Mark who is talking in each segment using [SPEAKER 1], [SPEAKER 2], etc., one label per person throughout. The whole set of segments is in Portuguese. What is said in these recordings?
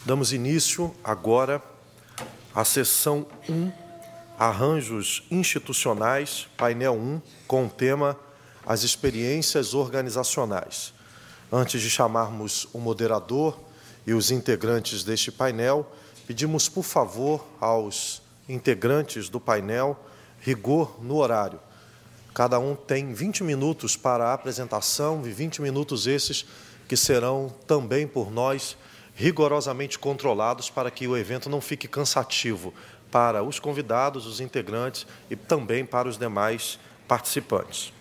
[SPEAKER 1] Damos início agora à sessão 1, Arranjos Institucionais, painel 1, com o tema As Experiências Organizacionais. Antes de chamarmos o moderador e os integrantes deste painel, pedimos, por favor, aos integrantes do painel rigor no horário. Cada um tem 20 minutos para a apresentação e 20 minutos esses que serão também por nós rigorosamente controlados para que o evento não fique cansativo para os convidados, os integrantes e também para os demais participantes.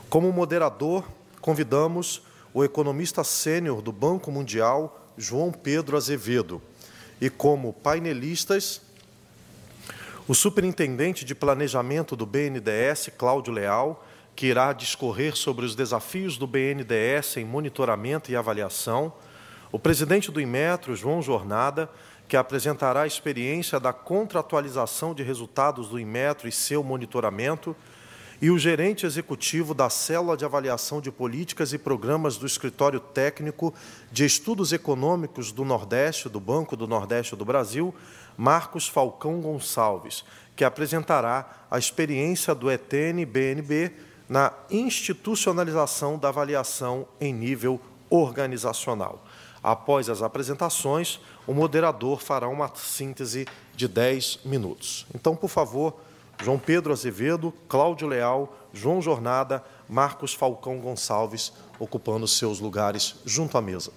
[SPEAKER 1] Como moderador, convidamos o economista sênior do Banco Mundial, João Pedro Azevedo, e como painelistas, o superintendente de planejamento do BNDES, Cláudio Leal, que irá discorrer sobre os desafios do BNDES em monitoramento e avaliação, o presidente do Inmetro, João Jornada, que apresentará a experiência da contratualização de resultados do Inmetro e seu monitoramento, e o gerente executivo da Célula de Avaliação de Políticas e Programas do Escritório Técnico de Estudos Econômicos do Nordeste, do Banco do Nordeste do Brasil, Marcos Falcão Gonçalves, que apresentará a experiência do ETN-BNB na institucionalização da avaliação em nível organizacional. Após as apresentações, o moderador fará uma síntese de 10 minutos. Então, por favor, João Pedro Azevedo, Cláudio Leal, João Jornada, Marcos Falcão Gonçalves, ocupando seus lugares junto à mesa.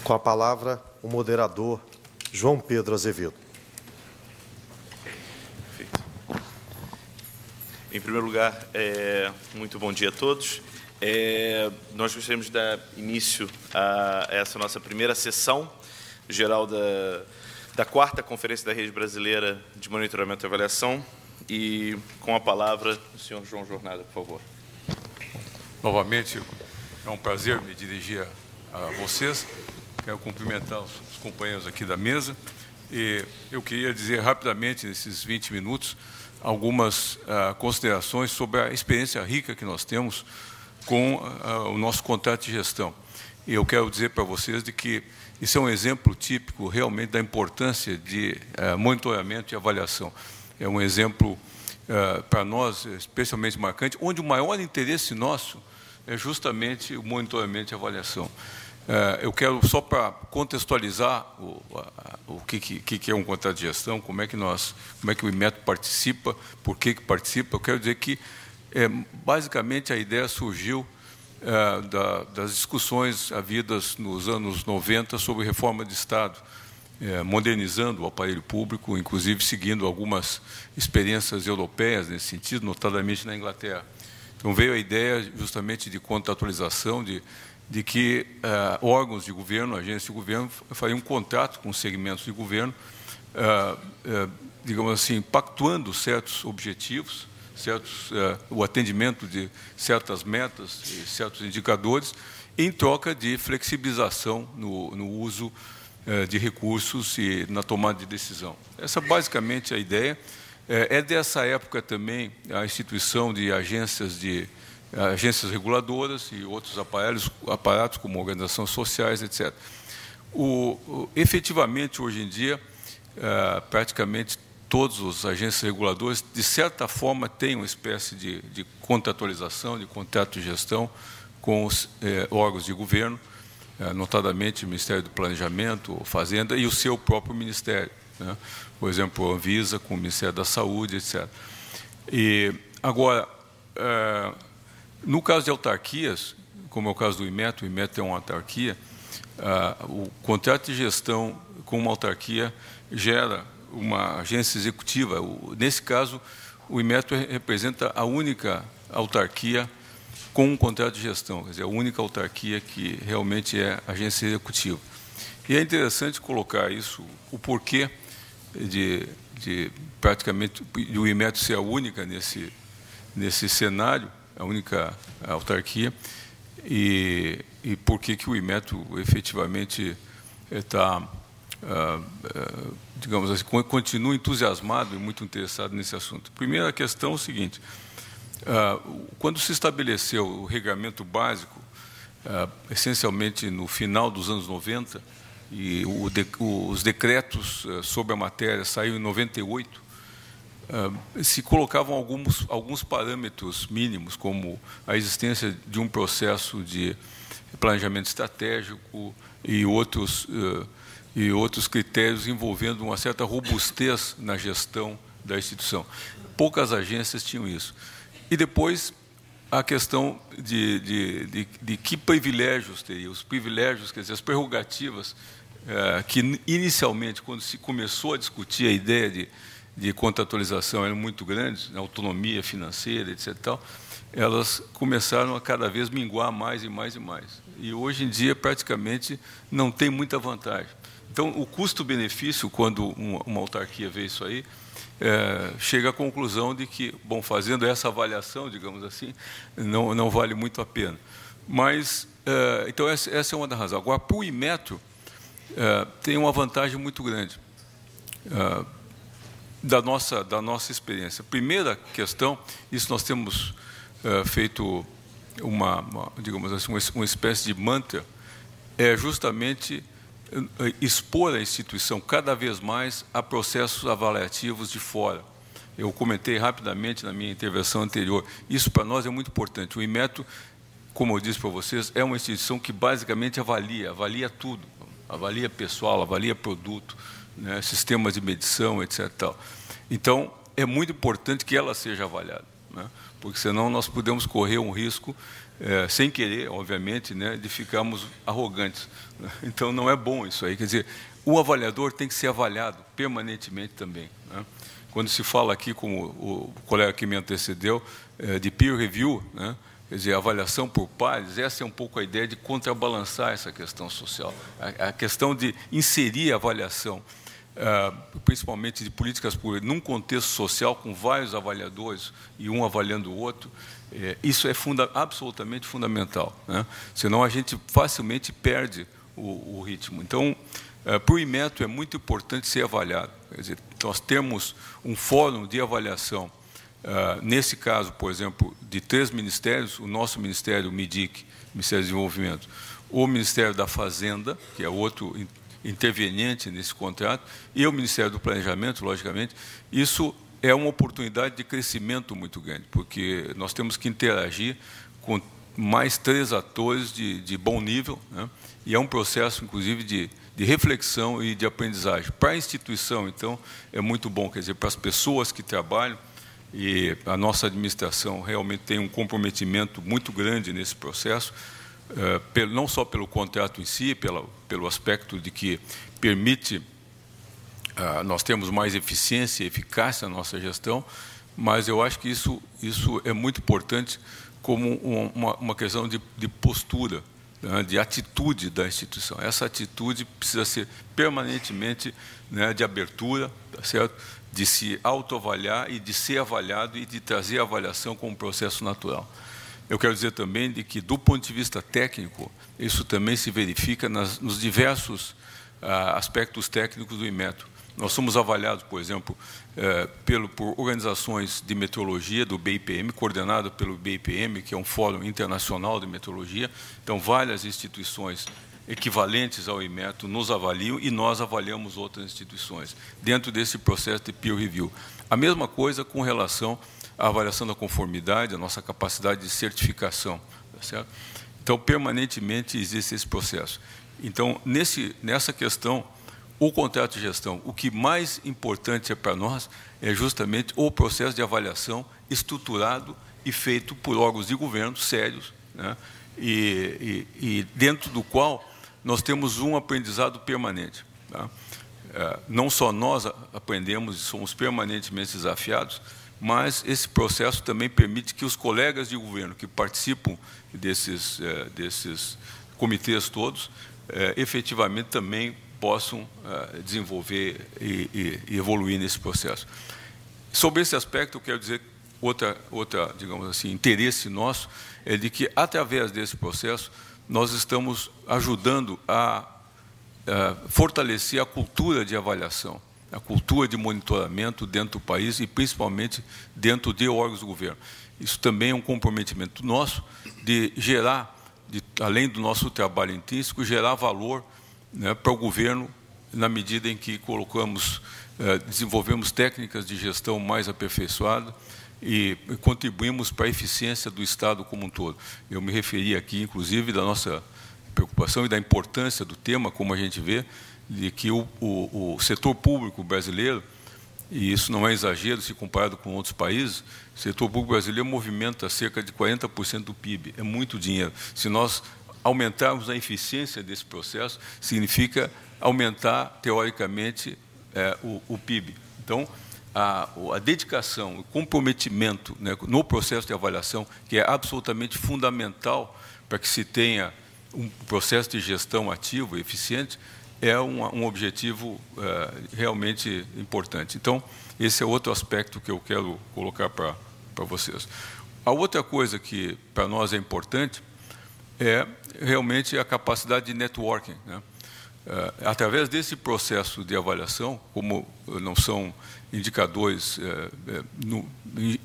[SPEAKER 1] Com a palavra, o moderador João Pedro Azevedo.
[SPEAKER 2] Perfeito. Em primeiro lugar, muito bom dia a todos. Nós gostaríamos de dar início a essa nossa primeira sessão geral da quarta Conferência da Rede Brasileira de Monitoramento e Avaliação. E, com a palavra, o senhor João Jornada, por favor.
[SPEAKER 3] Novamente, é um prazer me dirigir a vocês. Quero cumprimentar os companheiros aqui da mesa e eu queria dizer rapidamente, nesses 20 minutos, algumas considerações sobre a experiência rica que nós temos com o nosso contrato de gestão. E eu quero dizer para vocês de que isso é um exemplo típico realmente da importância de monitoramento e avaliação. É um exemplo para nós especialmente marcante, onde o maior interesse nosso é justamente o monitoramento e avaliação. Eu quero, só para contextualizar o que é um contrato de gestão, como é que o Inmetro participa, por que participa, eu quero dizer que, basicamente, a ideia surgiu das discussões havidas nos anos 90 sobre reforma de Estado, modernizando o aparelho público, inclusive seguindo algumas experiências europeias nesse sentido, notadamente na Inglaterra. Então, veio a ideia justamente de contratualização, de que órgãos de governo, agências de governo, fariam um contrato com segmentos de governo, digamos assim, pactuando certos objetivos, o atendimento de certas metas e certos indicadores, em troca de flexibilização no uso de recursos e na tomada de decisão. Essa, basicamente, é a ideia. É dessa época também a instituição de agências reguladoras e outros aparatos como organizações sociais, etc. Efetivamente, hoje em dia, praticamente todos os agentes reguladores, de certa forma, têm uma espécie de contratualização, de contrato de gestão com os órgãos de governo, notadamente o Ministério do Planejamento, Fazenda e o seu próprio Ministério, né? Por exemplo, a Anvisa com o Ministério da Saúde, etc. E, agora, no caso de autarquias, como é o caso do Inmetro, o Inmetro é uma autarquia, o contrato de gestão com uma autarquia gera uma agência executiva. Nesse caso, o Inmetro representa a única autarquia com um contrato de gestão, quer dizer, a única autarquia que realmente é agência executiva. E é interessante colocar isso, o porquê praticamente o IMET ser a única nesse cenário, a única autarquia, e por que o IMET efetivamente está, digamos assim, continua entusiasmado e muito interessado nesse assunto. Primeira questão é o seguinte: quando se estabeleceu o regramento básico, essencialmente no final dos anos 90, e os decretos sobre a matéria saíram em 98, se colocavam alguns parâmetros mínimos, como a existência de um processo de planejamento estratégico e outros critérios envolvendo uma certa robustez na gestão da instituição. Poucas agências tinham isso. E depois a questão de que privilégios teria. Os privilégios, quer dizer, as prerrogativas que inicialmente, quando se começou a discutir a ideia de contratualização, eram muito grandes, autonomia financeira, etc. Tal, elas começaram a cada vez minguar mais e mais e mais. E hoje em dia, praticamente, não tem muita vantagem. Então, o custo-benefício, quando uma autarquia vê isso aí, chega à conclusão de que, bom, fazendo essa avaliação, digamos assim, não vale muito a pena. Mas, então, essa é uma das razões. Agora, para o IMET, tem uma vantagem muito grande da nossa experiência. Primeira questão, isso nós temos feito digamos assim, uma espécie de mantra, é justamente expor a instituição cada vez mais a processos avaliativos de fora. Eu comentei rapidamente na minha intervenção anterior. Isso para nós é muito importante. O IMET, como eu disse para vocês, é uma instituição que basicamente avalia tudo. Avalia pessoal, avalia produto, né, sistemas de medição, etc. Tal. Então, é muito importante que ela seja avaliada, né, porque senão nós podemos correr um risco, sem querer, obviamente, né, de ficarmos arrogantes. Então, não é bom isso aí. Quer dizer, o avaliador tem que ser avaliado permanentemente também, né. Quando se fala aqui, como o colega que me antecedeu, de peer review, né, quer dizer, avaliação por pares, essa é um pouco a ideia de contrabalançar essa questão social. A questão de inserir a avaliação, principalmente de políticas públicas, num contexto social com vários avaliadores e um avaliando o outro, isso é absolutamente fundamental, né? Senão a gente facilmente perde o ritmo. Então, para o IMET é muito importante ser avaliado. Quer dizer, nós temos um fórum de avaliação, nesse caso, por exemplo, de 3 ministérios: o nosso Ministério, o MIDIC, Ministério do Desenvolvimento, o Ministério da Fazenda, que é outro interveniente nesse contrato, e o Ministério do Planejamento, logicamente. Isso é uma oportunidade de crescimento muito grande, porque nós temos que interagir com mais 3 atores de bom nível, né? E é um processo, inclusive, de reflexão e de aprendizagem. Para a instituição, então, é muito bom, quer dizer, para as pessoas que trabalham, e a nossa administração realmente tem um comprometimento muito grande nesse processo, não só pelo contrato em si, pelo aspecto de que permite nós temos mais eficiência e eficácia na nossa gestão, mas eu acho que isso é muito importante como uma questão de postura, né, de atitude da instituição. Essa atitude precisa ser permanentemente, né, de abertura, tá certo? De se autoavaliar e de ser avaliado e de trazer a avaliação como um processo natural. Eu quero dizer também de que, do ponto de vista técnico, isso também se verifica nos diversos aspectos técnicos do IMET. Nós somos avaliados, por exemplo, por organizações de meteorologia do BIPM, coordenado pelo BIPM, que é um fórum internacional de meteorologia. Então, várias instituições equivalentes ao IMET nos avaliam e nós avaliamos outras instituições, dentro desse processo de peer review. A mesma coisa com relação à avaliação da conformidade, a nossa capacidade de certificação, tá certo? Então, permanentemente existe esse processo. Então, nessa questão, o contrato de gestão, o que mais importante é para nós é justamente o processo de avaliação estruturado e feito por órgãos de governo sérios, né? E dentro do qual nós temos um aprendizado permanente, tá? Não só nós aprendemos e somos permanentemente desafiados, mas esse processo também permite que os colegas de governo que participam desses comitês todos, efetivamente também possam desenvolver e evoluir nesse processo. Sobre esse aspecto, eu quero dizer outra, digamos assim, interesse nosso é de que, através desse processo, nós estamos ajudando a fortalecer a cultura de avaliação, a cultura de monitoramento dentro do país e, principalmente, dentro de órgãos do governo. Isso também é um comprometimento nosso de gerar, além do nosso trabalho intrínseco, gerar valor, né, para o governo, na medida em que desenvolvemos técnicas de gestão mais aperfeiçoadas e contribuímos para a eficiência do Estado como um todo. Eu me referi aqui, inclusive, da nossa preocupação e da importância do tema, como a gente vê, de que o setor público brasileiro, e isso não é exagero se comparado com outros países, o setor público brasileiro movimenta cerca de 40% do PIB, é muito dinheiro. Se nós aumentarmos a eficiência desse processo, significa aumentar, teoricamente, o PIB. Então, a dedicação, o comprometimento, né, no processo de avaliação, que é absolutamente fundamental para que se tenha um processo de gestão ativo e eficiente, é um objetivo realmente importante. Então, esse é outro aspecto que eu quero colocar para vocês. A outra coisa que para nós é importante é realmente a capacidade de networking, né? Através desse processo de avaliação, como não são indicadores,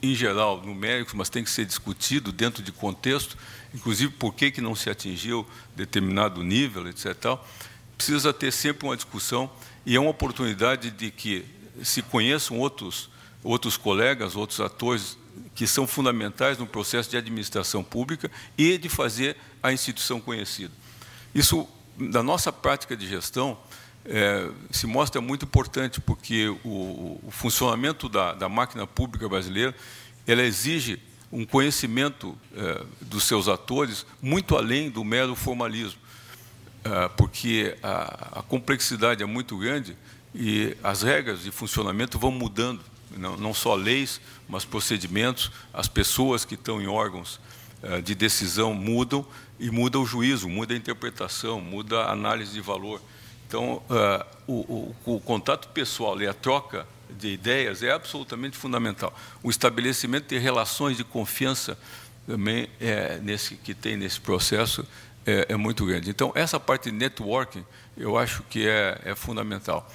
[SPEAKER 3] em geral, numéricos, mas tem que ser discutido dentro de contexto, inclusive por que não se atingiu determinado nível, etc. Precisa ter sempre uma discussão e é uma oportunidade de que se conheçam outros colegas, outros atores que são fundamentais no processo de administração pública e de fazer a instituição conhecida. Isso, da nossa prática de gestão, se mostra muito importante, porque o funcionamento da máquina pública brasileira, ela exige um conhecimento dos seus atores muito além do mero formalismo, porque a complexidade é muito grande e as regras de funcionamento vão mudando, não só leis, mas procedimentos, as pessoas que estão em órgãos de decisão mudam, e muda o juízo, muda a interpretação, muda a análise de valor. Então, o contato pessoal e a troca de ideias é absolutamente fundamental. O estabelecimento de relações de confiança também que tem nesse processo é muito grande. Então, essa parte de networking, eu acho que é fundamental.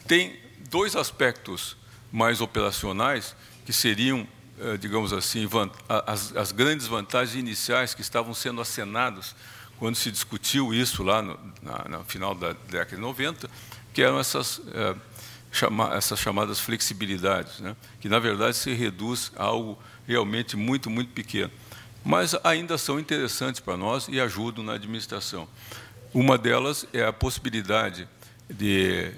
[SPEAKER 3] Tem dois aspectos mais operacionais que seriam, digamos assim, as grandes vantagens iniciais que estavam sendo acenadas quando se discutiu isso lá no final da década de 90, que eram essas chamadas flexibilidades, né? Que, na verdade, se reduz a algo realmente muito, muito pequeno. Mas ainda são interessantes para nós e ajudam na administração. Uma delas é a possibilidade de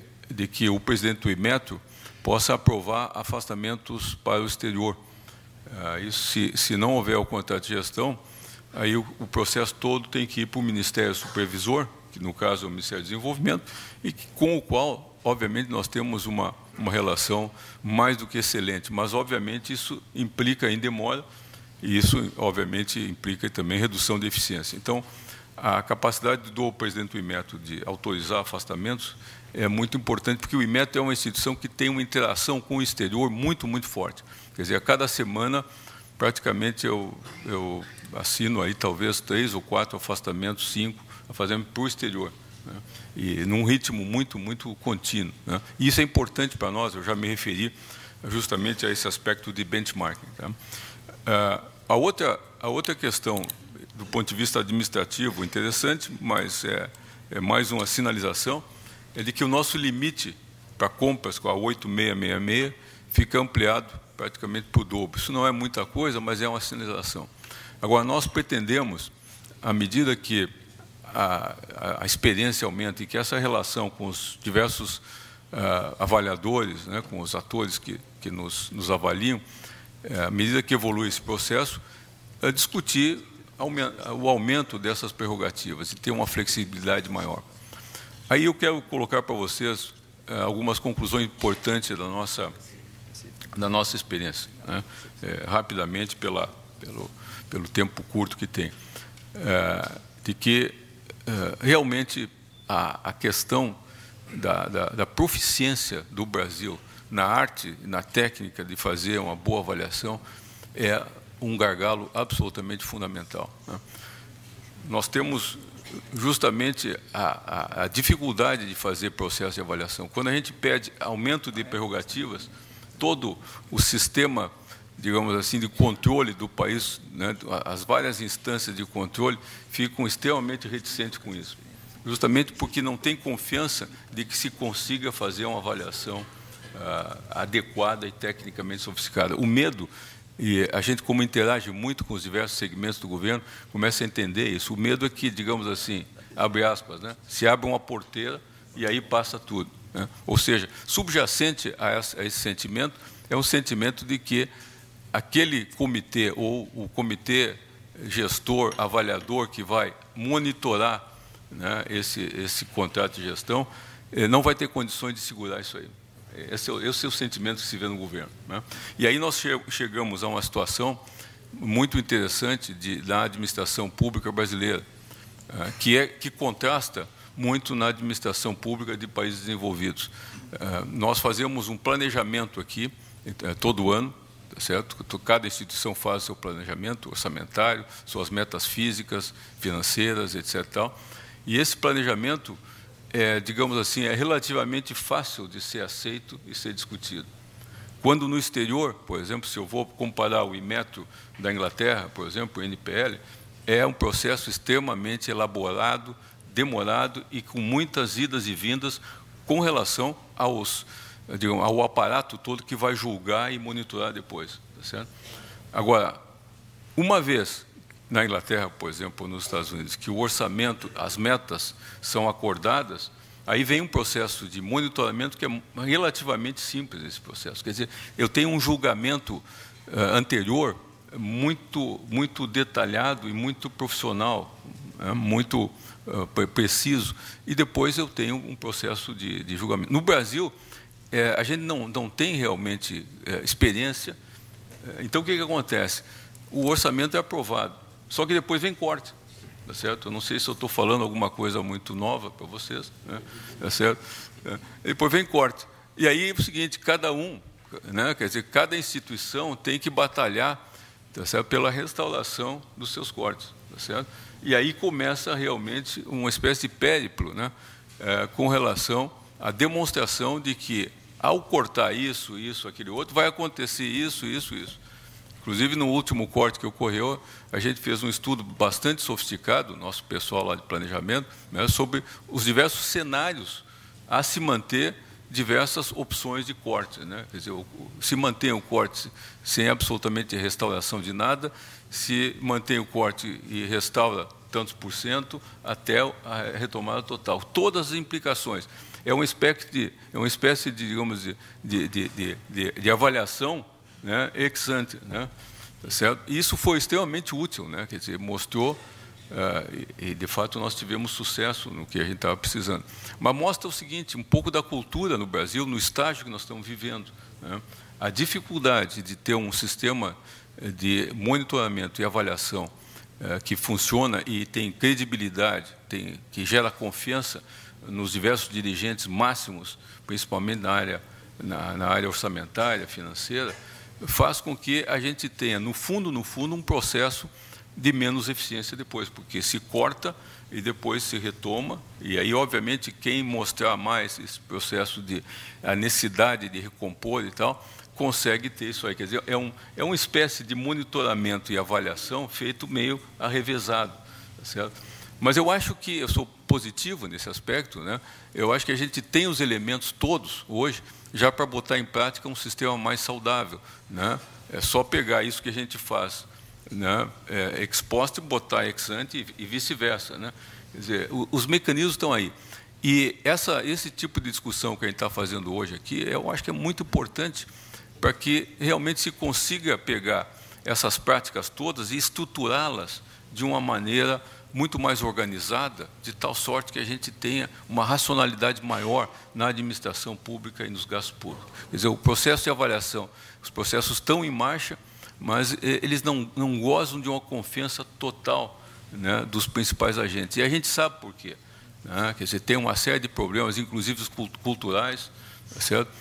[SPEAKER 3] que o presidente do Inmetro possa aprovar afastamentos para o exterior. Isso, se não houver o contrato de gestão, aí o processo todo tem que ir para o Ministério Supervisor, que no caso é o Ministério do Desenvolvimento, e com o qual, obviamente, nós temos uma relação mais do que excelente, mas, obviamente, isso implica em demora, e isso, obviamente, implica também redução de eficiência. Então, a capacidade do presidente do Inmetro de autorizar afastamentos é muito importante, porque o Inmetro é uma instituição que tem uma interação com o exterior muito, muito forte. Quer dizer, a cada semana, praticamente, eu assino aí talvez 3 ou 4 afastamentos, 5, fazendo para o exterior, né? E num ritmo muito, muito contínuo, né? E isso é importante para nós, eu já me referi justamente a esse aspecto de benchmarking, tá? A outra questão, do ponto de vista administrativo, interessante, mas é mais uma sinalização, é de que o nosso limite para compras com a 8666 fica ampliado praticamente para o dobro. Isso não é muita coisa, mas é uma sinalização. Agora, nós pretendemos, à medida que a experiência aumenta e que essa relação com os diversos avaliadores, né, com os atores que nos avaliam, à medida que evolui esse processo, discutir o aumento dessas prerrogativas e ter uma flexibilidade maior. Aí eu quero colocar para vocês algumas conclusões importantes da nossa experiência, né? Rapidamente, pelo tempo curto que tem, de que realmente a questão da proficiência do Brasil na arte, na técnica de fazer uma boa avaliação, é um gargalo absolutamente fundamental, né? Nós temos justamente a dificuldade de fazer processo de avaliação. Quando a gente pede aumento de prerrogativas, todo o sistema, digamos assim, de controle do país, né, as várias instâncias de controle ficam extremamente reticentes com isso, justamente porque não tem confiança de que se consiga fazer uma avaliação adequada e tecnicamente sofisticada. O medo, e a gente, como interage muito com os diversos segmentos do governo, começa a entender isso. O medo é que, digamos assim, abre aspas, né, se abre uma porteira e aí passa tudo, né? Ou seja, subjacente a esse sentimento é um sentimento de que aquele comitê ou o comitê gestor, avaliador que vai monitorar, né, esse contrato de gestão, não vai ter condições de segurar isso aí. Esse é o sentimento que se vê no governo, né? E aí nós chegamos a uma situação muito interessante da administração pública brasileira, que contrasta muito na administração pública de países desenvolvidos. Nós fazemos um planejamento aqui todo ano, tá certo? Cada instituição faz seu planejamento orçamentário, suas metas físicas, financeiras, etc. E esse planejamento, digamos assim, é relativamente fácil de ser aceito e ser discutido. Quando no exterior, por exemplo, se eu vou comparar o Inmetro da Inglaterra, por exemplo, o NPL, é um processo extremamente elaborado, demorado e com muitas idas e vindas com relação ao aparato todo que vai julgar e monitorar depois, tá certo? Agora, uma vez na Inglaterra, por exemplo, nos Estados Unidos, que o orçamento, as metas são acordadas, aí vem um processo de monitoramento que é relativamente simples, esse processo. Quer dizer, eu tenho um julgamento anterior muito detalhado e muito profissional, muito preciso, e depois eu tenho um processo de julgamento. No Brasil, a gente não tem realmente experiência. Então, o que acontece? O orçamento é aprovado, só que depois vem corte, tá certo? Eu não sei se eu estou falando alguma coisa muito nova para vocês, né? Tá certo? Depois vem corte. E aí é o seguinte, cada um, né, quer dizer, cada instituição tem que batalhar, tá certo, pela restauração dos seus cortes, tá certo? E aí começa realmente uma espécie de périplo, né, com relação à demonstração de que, ao cortar isso, aquele outro, vai acontecer isso. Inclusive, no último corte que ocorreu, a gente fez um estudo bastante sofisticado, nosso pessoal lá de planejamento, né, sobre os diversos cenários a se manter diversas opções de corte, né? Quer dizer, se mantém o corte sem absolutamente restauração de nada, se mantém o corte e restaura tantos por cento até a retomada total. Todas as implicações. É uma espécie de digamos, de avaliação, né, ex ante, né, tá certo? E isso foi extremamente útil, né? Quer dizer, mostrou, e de fato nós tivemos sucesso no que a gente estava precisando. Mas mostra o seguinte, um pouco da cultura no Brasil, no estágio que nós estamos vivendo, né? A dificuldade de ter um sistema de monitoramento e avaliação que funciona e tem credibilidade, que gera confiança nos diversos dirigentes máximos, principalmente na área orçamentária, financeira, faz com que a gente tenha, no fundo, um processo de menos eficiência depois, porque se corta e depois se retoma, e aí, obviamente, quem mostrar mais esse processo a necessidade de recompor e tal, consegue ter isso aí. Quer dizer, é uma espécie de monitoramento e avaliação feito meio arrevezado, tá certo? Mas eu acho que, eu sou positivo nesse aspecto, né? Eu acho que a gente tem os elementos todos, hoje, já para botar em prática um sistema mais saudável, né? É só pegar isso que a gente faz, né, ex post, botar ex ante e vice-versa, né? Quer dizer, os mecanismos estão aí. E esse tipo de discussão que a gente está fazendo hoje aqui, eu acho que é muito importante para que realmente se consiga pegar essas práticas todas e estruturá-las de uma maneira muito mais organizada, de tal sorte que a gente tenha uma racionalidade maior na administração pública e nos gastos públicos. Quer dizer, o processo de avaliação, os processos estão em marcha, mas eles não gozam de uma confiança total, né, dos principais agentes. E a gente sabe por quê. né? Quer dizer, tem uma série de problemas, inclusive culturais, certo?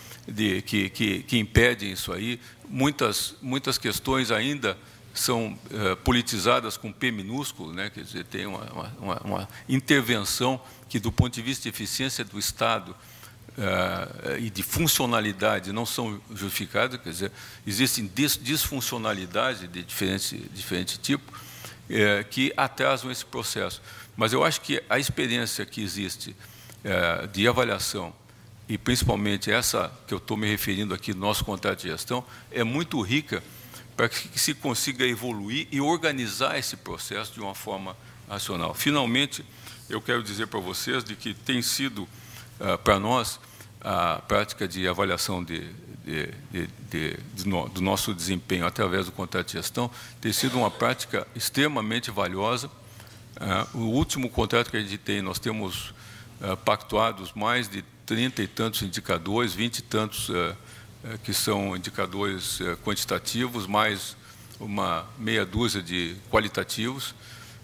[SPEAKER 3] Que impedem isso aí. Muitas questões ainda são politizadas com P minúsculo, né? Quer dizer, tem uma intervenção que, do ponto de vista de eficiência do Estado e de funcionalidade, não são justificadas. Quer dizer, existem disfuncionalidades de diferente tipo que atrasam esse processo. Mas eu acho que a experiência que existe de avaliação, e principalmente essa que eu estou me referindo aqui no nosso contrato de gestão, é muito rica para que se consiga evoluir e organizar esse processo de uma forma racional. Finalmente, eu quero dizer para vocês de que tem sido, para nós, a prática de avaliação do nosso desempenho através do contrato de gestão tem sido uma prática extremamente valiosa. O último contrato que a gente tem, nós temos pactuados mais de 30 e tantos indicadores, 20 e tantos que são indicadores quantitativos, mais uma meia dúzia de qualitativos.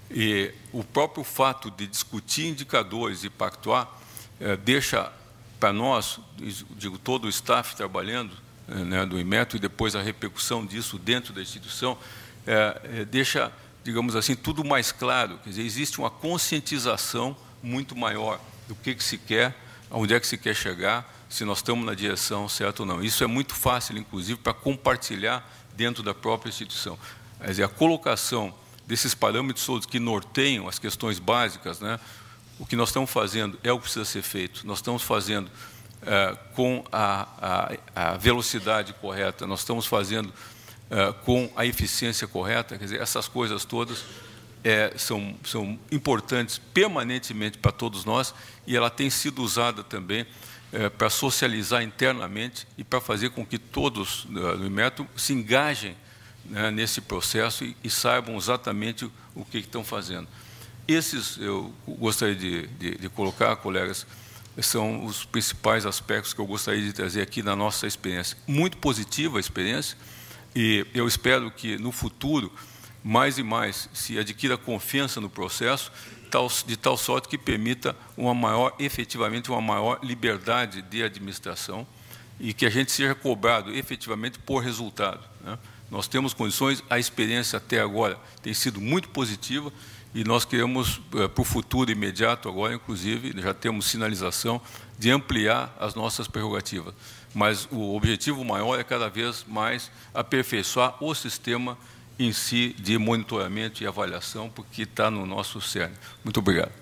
[SPEAKER 3] E o próprio fato de discutir indicadores e pactuar deixa para nós, digo, todo o staff trabalhando, né, do Inmetro, e depois a repercussão disso dentro da instituição, deixa, digamos assim, tudo mais claro. Quer dizer, existe uma conscientização muito maior do que se quer, aonde é que se quer chegar, se nós estamos na direção certa ou não. Isso é muito fácil, inclusive, para compartilhar dentro da própria instituição. Quer dizer, a colocação desses parâmetros todos que norteiam as questões básicas, né? O que nós estamos fazendo é o que precisa ser feito. Nós estamos fazendo com a velocidade correta, nós estamos fazendo com a eficiência correta. Quer dizer, essas coisas todas são importantes permanentemente para todos nós, e ela tem sido usada também para socializar internamente e para fazer com que todos do Inmetro se engajem, né, nesse processo e saibam exatamente o que estão fazendo. Esses, eu gostaria de colocar, colegas, são os principais aspectos que eu gostaria de trazer aqui na nossa experiência. Muito positiva a experiência, e eu espero que, no futuro, mais e mais se adquira confiança no processo, de tal sorte que permita efetivamente uma maior liberdade de administração e que a gente seja cobrado efetivamente por resultado, né? Nós temos condições, a experiência até agora tem sido muito positiva, e nós queremos, para o futuro imediato agora, inclusive, já temos sinalização de ampliar as nossas prerrogativas. Mas o objetivo maior é cada vez mais aperfeiçoar o sistema em si de monitoramento e avaliação, porque está no nosso cerne. Muito obrigado.